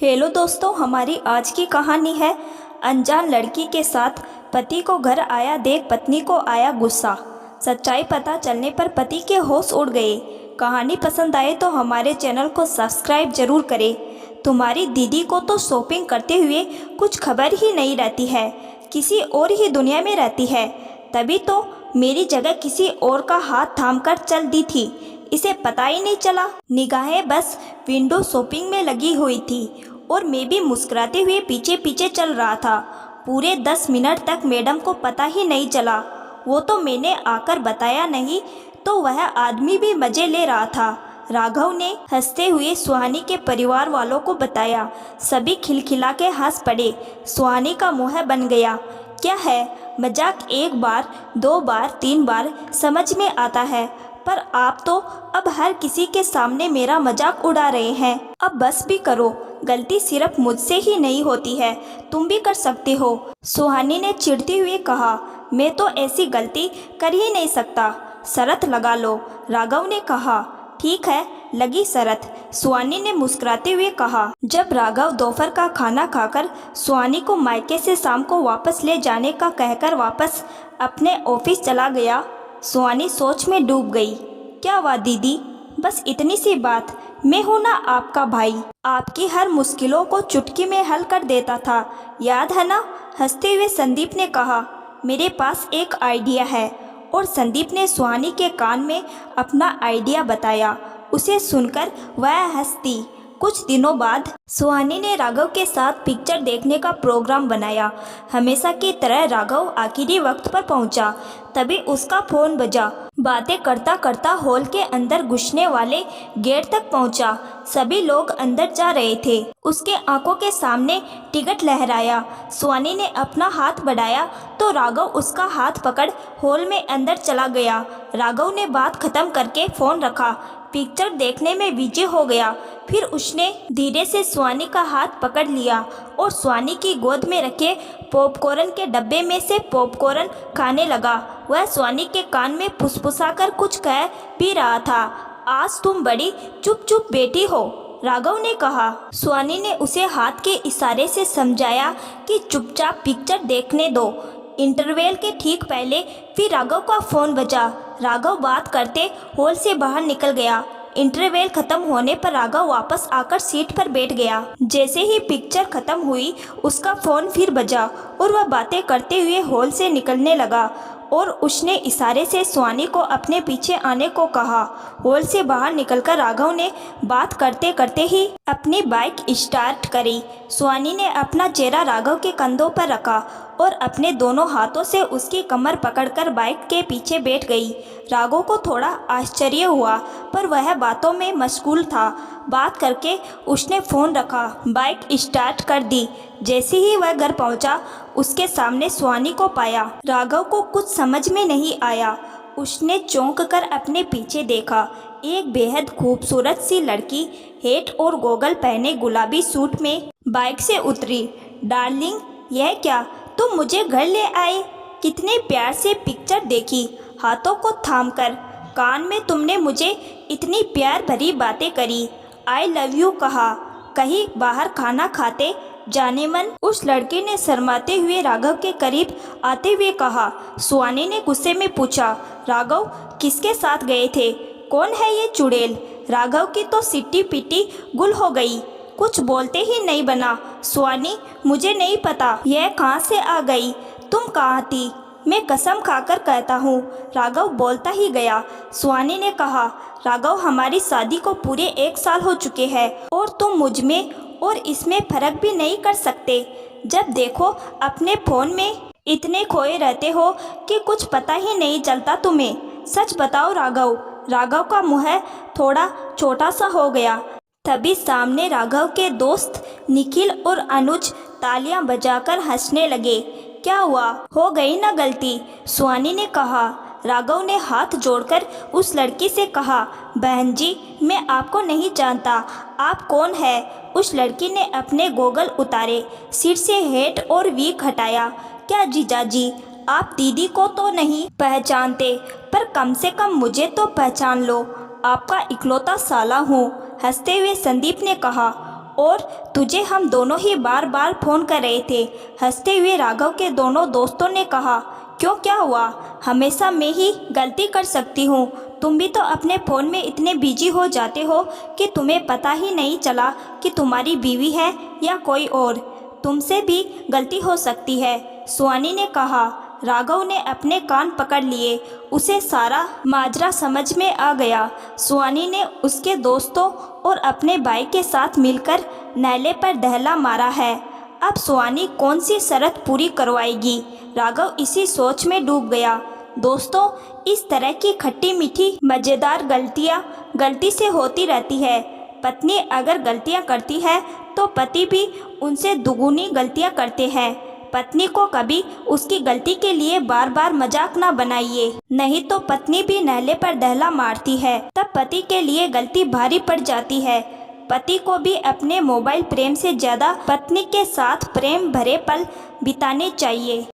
Hello दोस्तों, हमारी आज की कहानी है अनजान लड़की के साथ पति को घर आया देख पत्नी को आया गुस्सा। सच्चाई पता चलने पर पति के होश उड़ गए। कहानी पसंद आए तो हमारे चैनल को सब्सक्राइब जरूर करें। तुम्हारी दीदी को तो शॉपिंग करते हुए कुछ खबर ही नहीं रहती है, किसी और ही दुनिया में रहती है। तभी तो मेरी जगह किसी और का हाथ थामकर चल दी थी, इसे पता ही नहीं चला। निगाहें बस विंडो शॉपिंग में लगी हुई थी और मैं भी मुस्कुराते हुए पीछे पीछे चल रहा था। पूरे 10 मिनट तक मैडम को पता ही नहीं चला। वो तो मैंने आकर बताया नहीं तो वह आदमी भी मज़े ले रहा था। राघव ने हंसते हुए सुहानी के परिवार वालों को बताया। सभी खिलखिला के हंस पड़े। सुहानी का मुँह बन गया। क्या है, मजाक एक बार 2 बार 3 बार समझ में आता है, पर आप तो अब हर किसी के सामने मेरा मजाक उड़ा रहे हैं। अब बस भी करो, गलती सिर्फ मुझसे ही नहीं होती है, तुम भी कर सकते हो। सुहानी ने चिढ़ते हुए कहा। मैं तो ऐसी गलती कर ही नहीं सकता, शर्त लगा लो। राघव ने कहा। ठीक है, लगी शर्त, सुहानी ने मुस्कुराते हुए कहा। जब राघव दोपहर का खाना खाकर सुहानी को मायके से शाम को वापस ले जाने का कहकर वापस अपने ऑफिस चला गया, सुहानी सोच में डूब गई। क्या हुआ दीदी, बस इतनी सी बात, मैं हूं ना आपका भाई, आपकी हर मुश्किलों को चुटकी में हल कर देता था, याद है ना? हंसते हुए संदीप ने कहा। मेरे पास एक आइडिया है। और संदीप ने सुहानी के कान में अपना आइडिया बताया। उसे सुनकर वह हंसती। कुछ दिनों बाद सुहानी ने राघव के साथ पिक्चर देखने का प्रोग्राम बनाया। हमेशा की तरह राघव आखिरी वक्त पर पहुंचा। तभी उसका फ़ोन बजा। बातें करता करता हॉल के अंदर घुसने वाले गेट तक पहुंचा। सभी लोग अंदर जा रहे थे। उसके आंखों के सामने टिकट लहराया। सुहानी ने अपना हाथ बढ़ाया तो राघव उसका हाथ पकड़ हॉल में अंदर चला गया। राघव ने बात खत्म करके फ़ोन रखा, पिक्चर देखने में बिजी हो गया। फिर उसने धीरे से सुहानी का हाथ पकड़ लिया और सुहानी की गोद में रखे पॉपकॉर्न के डब्बे में से पॉपकॉर्न खाने लगा। वह सुहानी के कान में फुसफुसाकर कुछ कह भी रहा था। आज तुम बड़ी चुप चुप बेटी हो, राघव ने कहा। सुहानी ने उसे हाथ के इशारे से समझाया कि चुपचाप पिक्चर देखने दो। इंटरवल के ठीक पहले फिर राघव का फ़ोन बजा। राघव बात करते हॉल से बाहर निकल गया। इंटरवल खत्म होने पर राघव वापस आकर सीट पर बैठ गया। जैसे ही पिक्चर खत्म हुई उसका फ़ोन फिर बजा और वह बातें करते हुए हॉल से निकलने लगा और उसने इशारे से सुहानी को अपने पीछे आने को कहा। हॉल से बाहर निकलकर राघव ने बात करते करते ही अपनी बाइक स्टार्ट करी। सुहानी ने अपना चेहरा राघव के कंधों पर रखा और अपने दोनों हाथों से उसकी कमर पकड़कर बाइक के पीछे बैठ गई। राघव को थोड़ा आश्चर्य हुआ, पर वह बातों में मशगूल था। बात करके उसने फ़ोन रखा, बाइक स्टार्ट कर दी। जैसे ही वह घर पहुंचा, उसके सामने सुहानी को पाया। राघव को कुछ समझ में नहीं आया। उसने चौंक कर अपने पीछे देखा। एक बेहद खूबसूरत सी लड़की हैट और गोगल पहने गुलाबी सूट में बाइक से उतरी। डार्लिंग, यह क्या, तुम मुझे घर ले आए? कितने प्यार से पिक्चर देखी, हाथों को थामकर। कान में तुमने मुझे इतनी प्यार भरी बातें करी, आई लव यू कहा। कहीं बाहर खाना खाते जाने मन? उस लड़के ने शर्माते हुए राघव के करीब आते हुए कहा। सुहानी ने गुस्से में पूछा, राघव किसके साथ गए थे? कौन है ये चुड़ैल? राघव की तो सिट्टी पिट्टी गुल हो गई। कुछ बोलते ही नहीं बना। सुहानी, मुझे नहीं पता यह कहाँ से आ गई, तुम कहाँ थी? मैं कसम खाकर कहता हूँ, राघव बोलता ही गया। सुहानी ने कहा, राघव हमारी शादी को पूरे 1 साल हो चुके हैं और तुम मुझ में और इसमें फ़र्क भी नहीं कर सकते। जब देखो अपने फ़ोन में इतने खोए रहते हो कि कुछ पता ही नहीं चलता तुम्हें। सच बताओ राघव। राघव का मुँह थोड़ा छोटा सा हो गया। तभी सामने राघव के दोस्त निखिल और अनुज तालियां बजाकर हंसने लगे। क्या हुआ, हो गई ना गलती? सुहानी ने कहा। राघव ने हाथ जोड़कर उस लड़की से कहा, बहन जी, मैं आपको नहीं जानता, आप कौन है? उस लड़की ने अपने गोगल उतारे, सिर से हेट और वीक हटाया। क्या जीजाजी, आप दीदी को तो नहीं पहचानते, पर कम से कम मुझे तो पहचान लो, आपका इकलौता साला हूँ। हंसते हुए संदीप ने कहा। और तुझे हम दोनों ही बार बार फ़ोन कर रहे थे। हंसते हुए राघव के दोनों दोस्तों ने कहा, क्यों, क्या हुआ? हमेशा मैं ही गलती कर सकती हूँ। तुम भी तो अपने फ़ोन में इतने बिजी हो जाते हो कि तुम्हें पता ही नहीं चला कि तुम्हारी बीवी है या कोई और। तुमसे भी गलती हो सकती है, सुहानी ने कहा। राघव ने अपने कान पकड़ लिए। उसे सारा माजरा समझ में आ गया। सुहानी ने उसके दोस्तों और अपने भाई के साथ मिलकर नैले पर दहला मारा है। अब सुहानी कौन सी शर्त पूरी करवाएगी? राघव इसी सोच में डूब गया। दोस्तों, इस तरह की खट्टी मीठी मज़ेदार गलतियाँ गलती से होती रहती है। पत्नी अगर गलतियाँ करती है तो पति भी उनसे दुगुनी गलतियाँ करते हैं। पत्नी को कभी उसकी गलती के लिए बार बार मजाक ना बनाइए, नहीं तो पत्नी भी नहले पर दहला मारती है। तब पति के लिए गलती भारी पड़ जाती है। पति को भी अपने मोबाइल प्रेम से ज़्यादा पत्नी के साथ प्रेम भरे पल बिताने चाहिए।